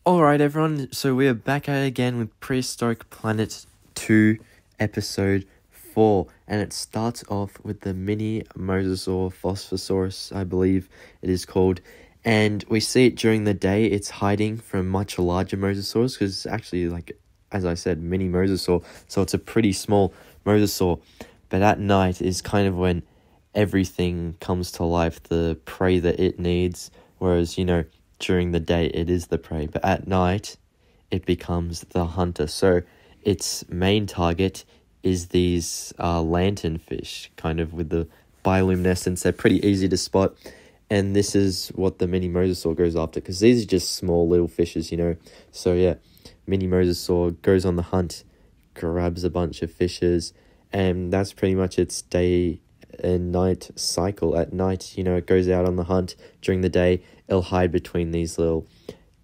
Alright, everyone, so we are back at it again with Prehistoric Planet 2, Episode 4, and it starts off with the mini Mosasaur Phosphosaurus, I believe it is called, and we see it during the day. It's hiding from much larger Mosasaurs, because it's actually, like, as I said, mini Mosasaur, so it's a pretty small Mosasaur, but at night is kind of when everything comes to life, the prey that it needs, whereas, during the day it is the prey, but at night it becomes the hunter. So its main target is these lanternfish, kind of with the bioluminescence. They're pretty easy to spot, and this is what the mini Mosasaur goes after, because these are just small little fishes, So yeah, mini Mosasaur goes on the hunt, grabs a bunch of fishes, and that's pretty much its day and night cycle. At night, it goes out on the hunt. During the day, it'll hide between these little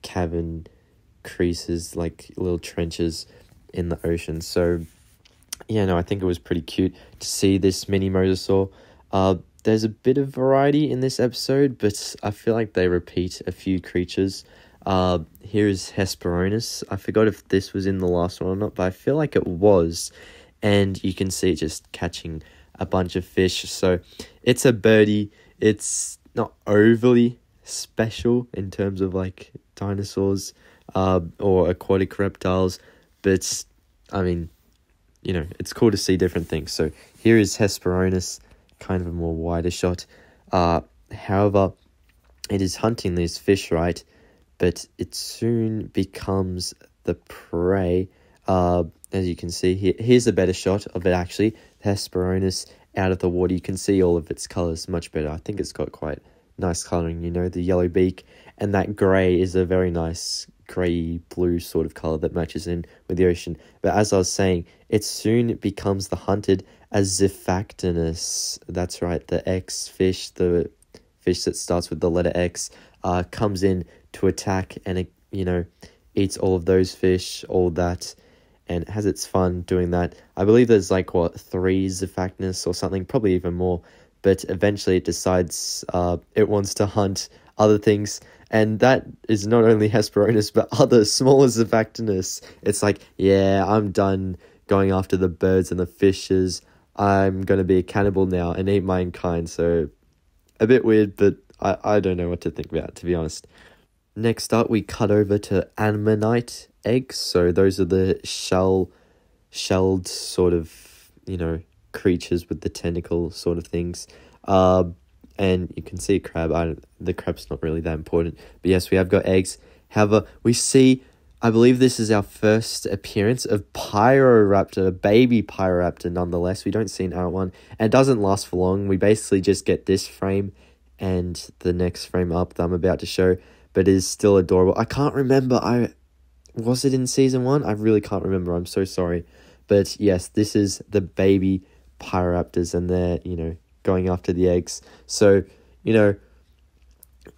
cavern creases, like little trenches in the ocean. So I think it was pretty cute to see this mini Mosasaur. There's a bit of variety in this episode, but I feel like they repeat a few creatures. Here is Hesperornis. I forgot if this was in the last one or not, but I feel like it was. And you can see it just catching a bunch of fish. So it's a birdie. It's not overly special in terms of like dinosaurs or aquatic reptiles, but I mean, it's cool to see different things. So here is Hesperornis, kind of a more wider shot. However, it is hunting these fish, right? But it soon becomes the prey. As you can see here, here's a better shot of it actually. Hesperornis out of the water. You can see all of its colours much better. I think it's got quite nice colouring, the yellow beak, and that grey is a very nice grey blue sort of colour that matches in with the ocean. But as I was saying, it soon becomes the hunted Aziphactinus. That's right, the X fish, the fish that starts with the letter X, comes in to attack, and it, eats all of those fish, all that, and has its fun doing that. I believe there's 3 Aziphactinus or something, probably even more, but eventually it decides it wants to hunt other things, and that is not only Hesperornis, but other smaller Aziphactinus. It's like, yeah, I'm done going after the birds and the fishes. I'm going to be a cannibal now and eat my own kind. So a bit weird, but I don't know what to think about, to be honest. Next up, we cut over to ammonite eggs. So those are the shelled sort of, creatures with the tentacle sort of things. And you can see a crab. The crab's not really that important. But yes, we have got eggs. However, we see, I believe this is our first appearance of Pyroraptor, a baby Pyroraptor nonetheless. We don't see an adult one. And it doesn't last for long. We basically just get this frame and the next frame up that I'm about to show. But it is still adorable. I can't remember. Was it in season 1? I really can't remember. I'm so sorry. But yes, this is the baby Pyroraptors, and they're, going after the eggs. So, if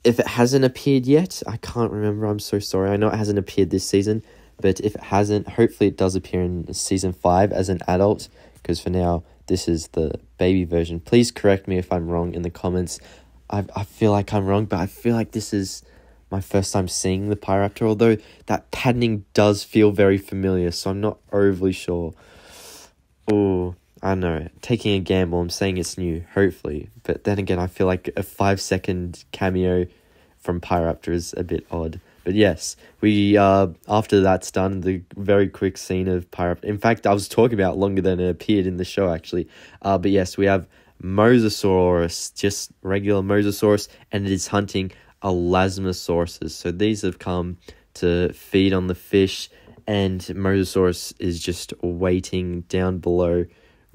it hasn't appeared yet, I can't remember. I'm so sorry. I know it hasn't appeared this season, but if it hasn't, hopefully it does appear in season 5 as an adult, because for now, this is the baby version. Please correct me if I'm wrong in the comments. I feel like I'm wrong, but I feel like this is my first time seeing the Pyroraptor, although that patterning does feel very familiar, so I'm not overly sure. Oh, I don't know, taking a gamble, I'm saying it's new, hopefully, but then again, I feel like a 5-second cameo from Pyroraptor is a bit odd. But yes, we, after that's done, the very quick scene of Pyroraptor, in fact, I was talking about longer than it appeared in the show, actually, but yes, we have Mosasaurus, just regular Mosasaurus, and it is hunting Elasmosauruses. So these have come to feed on the fish, and Mosasaurus is just waiting down below,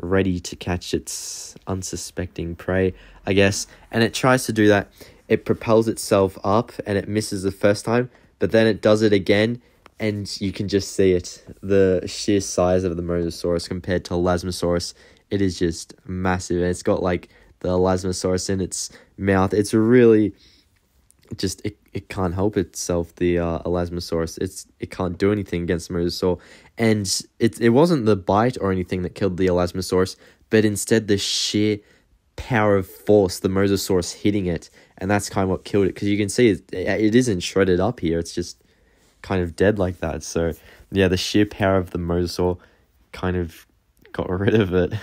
ready to catch its unsuspecting prey, I guess. And it tries to do that. It propels itself up, and it misses the first time, but then it does it again, and you can just see it. The sheer size of the Mosasaurus compared to Elasmosaurus, it is just massive. And it's got the Elasmosaurus in its mouth. It's really just, it can't help itself, the Elasmosaurus. It can't do anything against the Mosasaur, and it wasn't the bite or anything that killed the Elasmosaurus, but instead the sheer power of force, the Mosasaurus hitting it, and that's kind of what killed it, because you can see it isn't shredded up here. It's just kind of dead like that. So yeah, the sheer power of the Mosasaur kind of got rid of it.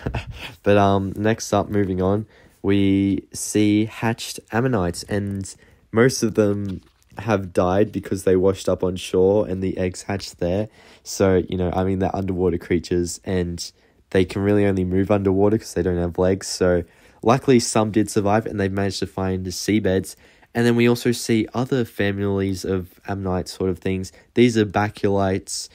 But next up, moving on, we see hatched ammonites, and most of them have died because they washed up on shore and the eggs hatched there. So, you know, I mean, they're underwater creatures and they can really only move underwater because they don't have legs. So luckily some did survive and they've managed to find the seabeds. And then we also see other families of ammonite sort of things. These are baculites,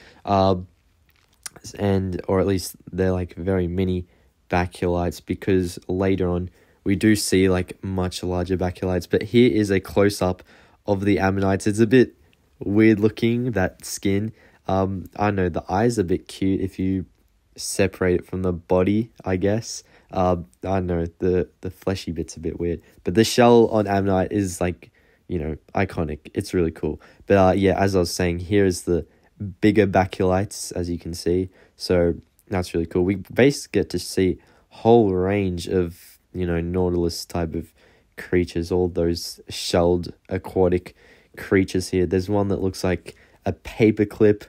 and or at least they're like very mini baculites, because later on we do see like much larger baculites. But here is a close-up of the ammonites. It's a bit weird looking, that skin. I know the eyes are a bit cute if you separate it from the body, I guess. I know the fleshy bit's a bit weird, but the shell on ammonite is like, you know, iconic. It's really cool. But yeah, as I was saying, here is the bigger baculites, as you can see. So that's really cool. We basically get to see whole range of, you know, nautilus type of creatures, all those shelled aquatic creatures here. There's one that looks like a paperclip.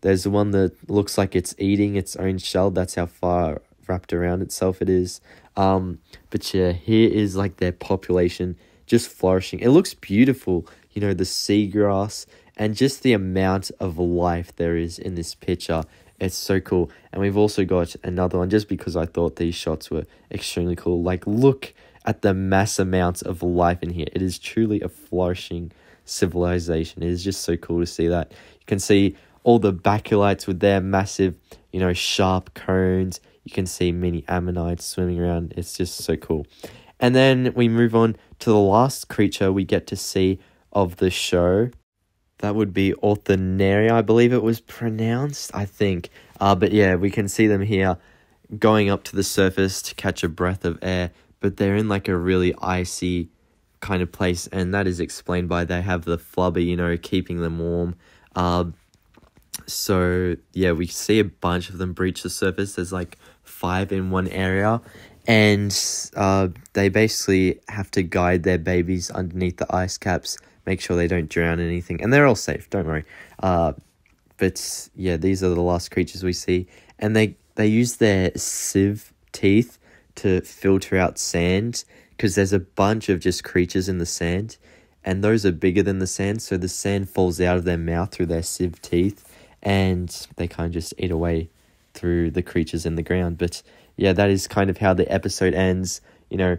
There's one that looks like it's eating its own shell. That's how far wrapped around itself it is. But yeah, here is like their population just flourishing. It looks beautiful, you know, the seagrass and just the amount of life there is in this picture. It's so cool. And we've also got another one, just because I thought these shots were extremely cool. Like, look at the mass amounts of life in here. It is truly a flourishing civilization. It is just so cool to see that. You can see all the baculites with their massive, you know, sharp cones. You can see many ammonites swimming around. It's just so cool. And then we move on to the last creature we get to see of the show. That would be Orthinaria, I believe it was pronounced, I think. But yeah, we can see them here going up to the surface to catch a breath of air. But they're in like a really icy kind of place. And that is explained by they have the flubber, you know, keeping them warm. So yeah, we see a bunch of them breach the surface. There's like 5 in one area. And they basically have to guide their babies underneath the ice caps, make sure they don't drown in anything. And they're all safe, don't worry. But yeah, these are the last creatures we see. And they use their sieve teeth to filter out sand, because there's a bunch of just creatures in the sand. And those are bigger than the sand, so the sand falls out of their mouth through their sieve teeth. And they kind of just eat away through the creatures in the ground. But yeah, that is kind of how the episode ends. You know,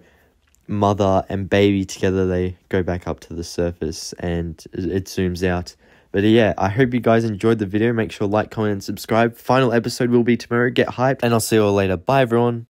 mother and baby together, they go back up to the surface and it zooms out. But yeah, I hope you guys enjoyed the video. Make sure to like, comment, and subscribe. Final episode will be tomorrow. Get hyped, and I'll see you all later. Bye, everyone.